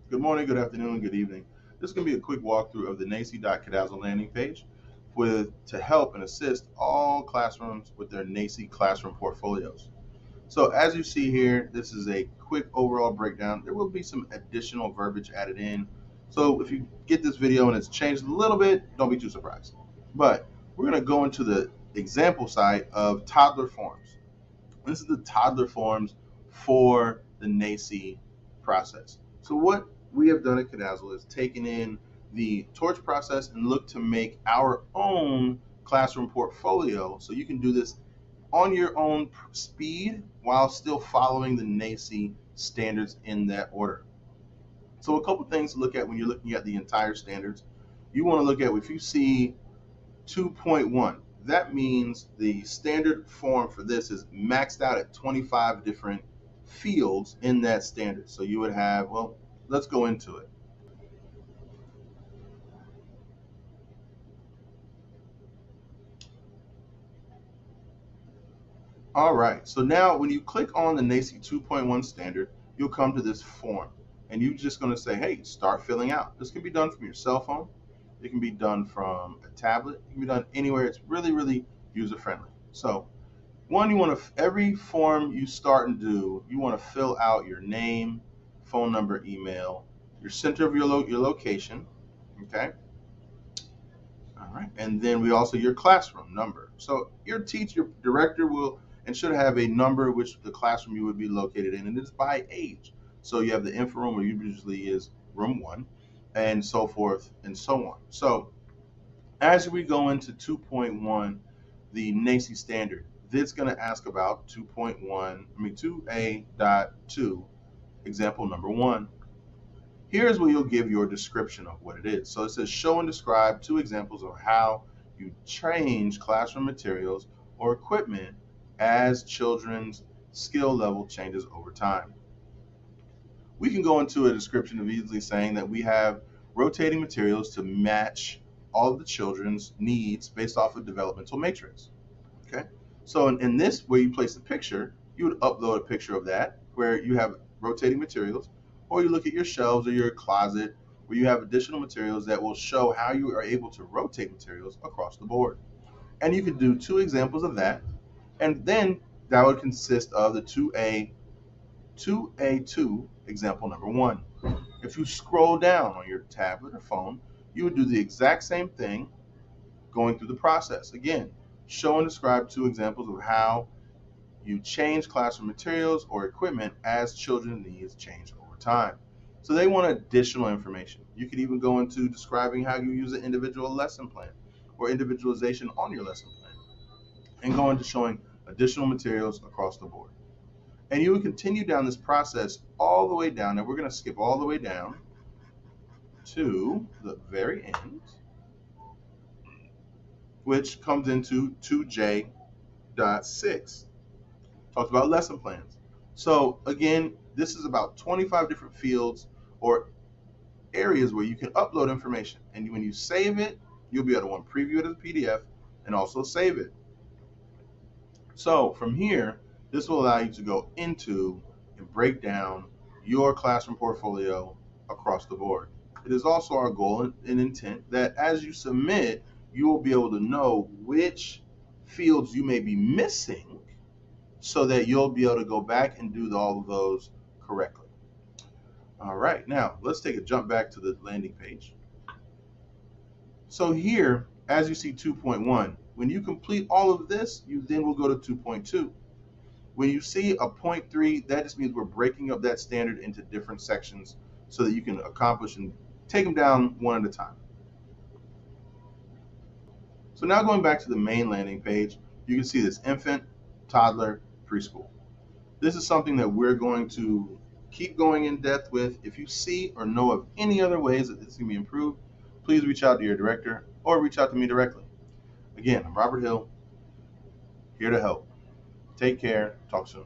Good morning, good afternoon, good evening. This is going to be a quick walkthrough of the naeyc.cadazzle landing page to help and assist all classrooms with their naeyc classroom portfolios. So as you see here, this is a quick overall breakdown. There will be some additional verbiage added in. So if you get this video and it's changed a little bit, don't be too surprised. But we're going to go into the example side of toddler forms. This is the toddler forms for the naeyc process. So what we have done at Cadazzle is taken in the torch process and look to make our own classroom portfolio, so you can do this on your own speed while still following the naeyc standards in that order. So a couple things to look at when you're looking at the entire standards. You want to look at, if you see 2.1, that means the standard form for this is maxed out at 25 different fields in that standard. So you would have, well, let's go into it. All right, so now when you click on the naeyc 2.1 standard, you'll come to this form, and you're just going to say, hey, start filling out. This can be done from your cell phone. It can be done from a tablet. It can be done anywhere. It's really, really user friendly. So one, you want to, every form you start and do, you want to fill out your name, phone number, email, your center of your location, okay? All right, and then we also your classroom number. So your teacher, your director will and should have a number which the classroom you would be located in, and it's by age. So you have the info room, where usually is room 1, and so forth and so on. So as we go into 2.1, the naeyc standard, it's going to ask about 2A.2, example number 1. Here's where you'll give your description of what it is. So it says show and describe 2 examples of how you change classroom materials or equipment as children's skill level changes over time. We can go into a description of easily saying that we have rotating materials to match all of the children's needs based off of developmental matrix. Okay, so in this, where you place the picture, you would upload a picture of that where you have rotating materials, or you look at your shelves or your closet where you have additional materials that will show how you are able to rotate materials across the board. And you can do 2 examples of that, and then that would consist of the 2A2 example number 1. If you scroll down on your tablet or phone, you would do the exact same thing, going through the process. Again, show and describe 2 examples of how you change classroom materials or equipment as children's needs change over time. So they want additional information. You could even go into describing how you use an individual lesson plan or individualization on your lesson plan, and go into showing additional materials across the board. And you would continue down this process all the way down, and we're going to skip all the way down to the very end, which comes into 2J.6. Talks about lesson plans. So again, this is about 25 different fields or areas where you can upload information. And when you save it, you'll be able to preview it as a PDF and also save it. So from here, this will allow you to go into and break down your classroom portfolio across the board. It is also our goal and intent that as you submit, you will be able to know which fields you may be missing, so that you'll be able to go back and do all of those correctly. All right, now let's take a jump back to the landing page. So here, as you see 2.1, when you complete all of this, you then will go to 2.2. When you see a 0.3, that just means we're breaking up that standard into different sections so that you can accomplish and take them down one at a time. So now going back to the main landing page, you can see this infant, toddler, preschool. This is something that we're going to keep going in depth with. If you see or know of any other ways that this can be improved, please reach out to your director or reach out to me directly. Again, I'm Robert Hill, here to help. Take care. Talk soon.